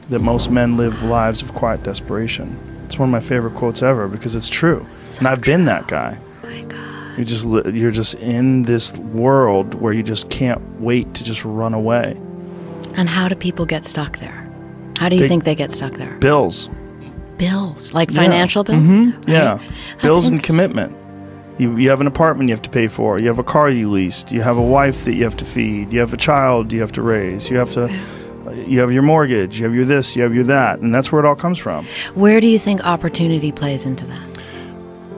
that most men live lives of quiet desperation. It's one of my favorite quotes ever because it's true. So and I've been that guy. Oh my God. You're just in this world where you just can't wait to just run away. And how do people get stuck there? How do you think they get stuck there? Bills. Bills, like financial bills? Mm-hmm. Right? Yeah. That's Bills and commitment. You have an apartment you have to pay for. You have a car you leased. You have a wife that you have to feed. You have a child you have to raise. You have your mortgage. You have your this. You have your that. And that's where it all comes from. Where do you think opportunity plays into that?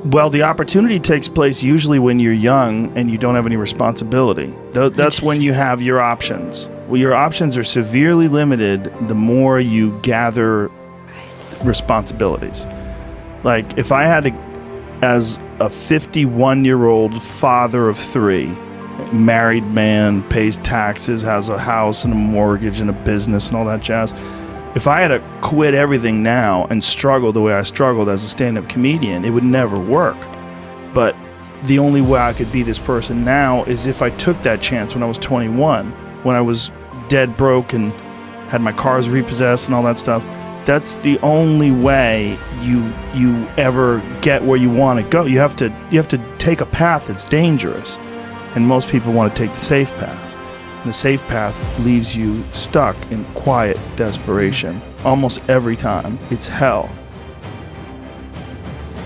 Well, the opportunity takes place usually when you're young and you don't have any responsibility. That's when you have your options. Well, your options are severely limited the more you gather responsibilities. Like if I had to, as a 51-year-old father of 3, married man, pays taxes, has a house and a mortgage and a business and all that jazz, if I had to quit everything now and struggle the way I struggled as a stand-up comedian, it would never work. But the only way I could be this person now is if I took that chance when I was 21, when I was dead broke and had my cars repossessed and all that stuff. That's the only way you ever get where you want to go. You have to take a path that's dangerous, and most people want to take the safe path. And the safe path leaves you stuck in quiet desperation almost every time. It's hell.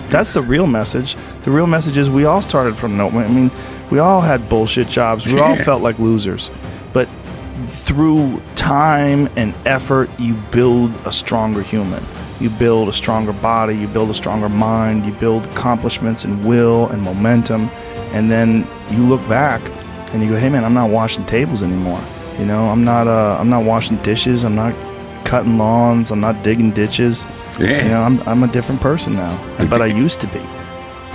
That's the real message. The real message is we all started from nowhere. I mean, we all had bullshit jobs. We all felt like losers. But through time and effort, you build a stronger human. You build a stronger body. You build a stronger mind. You build accomplishments and will and momentum. And then you look back and you go, hey man, I'm not washing tables anymore. You know, I'm not washing dishes. I'm not cutting lawns. I'm not digging ditches. Yeah. You know, I'm a different person now, but I used to be.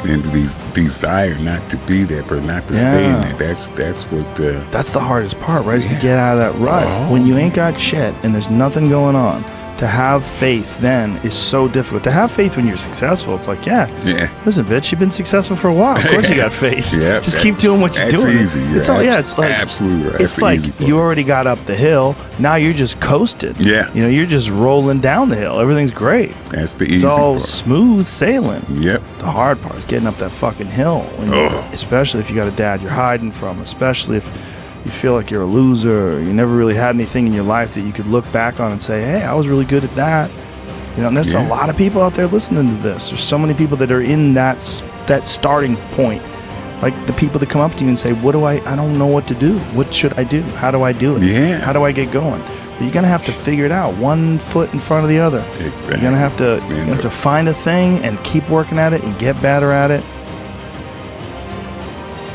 And these desire not to be that, but not to stay in it. That's what. That's the hardest part, right? Is to get out of that rut. When you ain't got shit and there's nothing going on, to have faith then is so difficult. To have faith when you're successful, it's like, yeah. Listen, bitch, you've been successful for a while. Of course you got faith. Just keep doing what you're doing. That's easy. It's like absolutely right. It's like you already got up the hill. Now you're just coasting. Yeah. You know, you're just rolling down the hill. Everything's great. That's the easy part. It's all part. smooth sailing. Yep. The hard part is getting up that fucking hill. Especially if you got a dad you're hiding from. Especially if you feel like you're a loser. Or you never really had anything in your life that you could look back on and say, hey, I was really good at that. You know, and there's a lot of people out there listening to this. There's so many people that are in that starting point. Like the people that come up to you and say, I don't know what to do. What should I do? How do I do it? Yeah. How do I get going? But you're going to have to figure it out, one foot in front of the other. Exactly. You're going to have to find a thing and keep working at it and get better at it.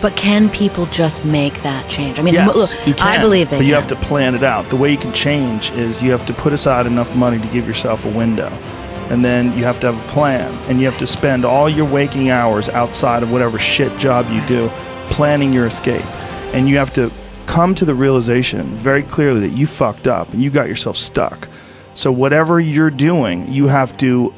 But can people just make that change? I mean, yes, look, you can, I believe they but can. you have to plan it out. The way you can change is you have to put aside enough money to give yourself a window. And then you have to have a plan. And you have to spend all your waking hours outside of whatever shit job you do planning your escape. And you have to come to the realization very clearly that you fucked up and you got yourself stuck. So whatever you're doing, you have to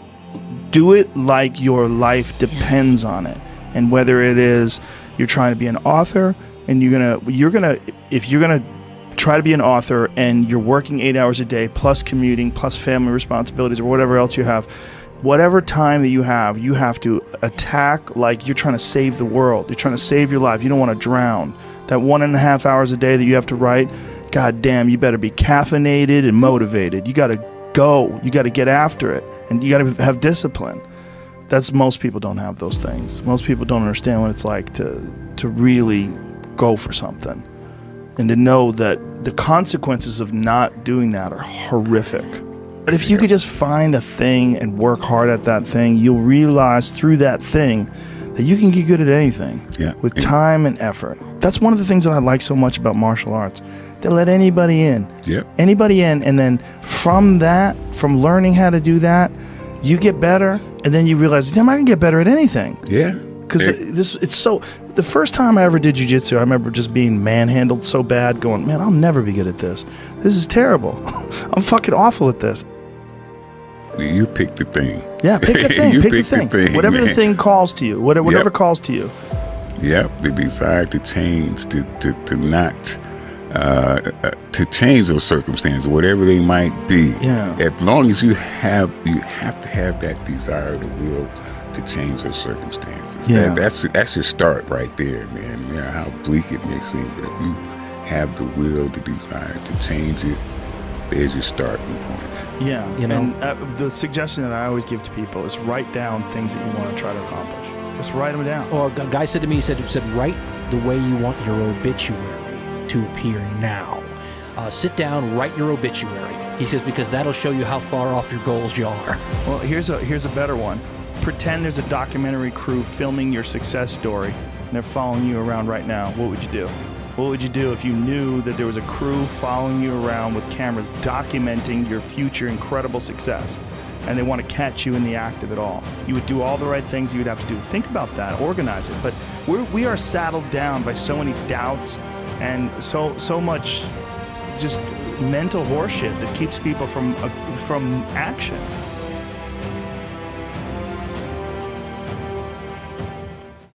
do it like your life depends on it. And whether it is you're trying to be an author and if you're gonna try to be an author and you're working 8 hours a day plus commuting plus family responsibilities or whatever else you have, whatever time that you have to attack like you're trying to save the world. You're trying to save your life. You don't want to drown. That 1.5 hours a day that you have to write, god damn, you better be caffeinated and motivated. You got to go. You got to get after it. And you got to have discipline. Most people don't have those things. Most people don't understand what it's like to really go for something. And to know that the consequences of not doing that are horrific. But if you could just find a thing and work hard at that thing, you'll realize through that thing that you can get good at anything with time and effort. That's one of the things that I like so much about martial arts. They let anybody in. Anybody in, and then from learning how to do that, you get better, and then you realize, damn, I can get better at anything. Because it's so. The first time I ever did jiu-jitsu, I remember just being manhandled so bad, going, man, I'll never be good at this. This is terrible. I'm fucking awful at this. You pick the thing. Yeah, pick the thing. pick the thing. Whatever the thing calls to you. Whatever calls to you. Yep, the desire to change, to not to change those circumstances, whatever they might be. Yeah. As long as you have to have that desire, the will to change those circumstances. Yeah. That's your start right there, man. You know, how bleak it may seem, but if you have the will, the desire to change it, there's your starting point. Yeah, You know? and the suggestion that I always give to people is write down things that you want to try to accomplish. Just write them down. Or a guy said to me, he said, write the way you want your obituary to appear now. Sit down, write your obituary. He says, because that'll show you how far off your goals you are. Well, here's a better one. Pretend there's a documentary crew filming your success story, and they're following you around right now. What would you do? What would you do if you knew that there was a crew following you around with cameras documenting your future incredible success, and they want to catch you in the act of it all? You would do all the right things you would have to do. Think about that, organize it. But we are saddled down by so many doubts and so much just mental horseshit that keeps people from action.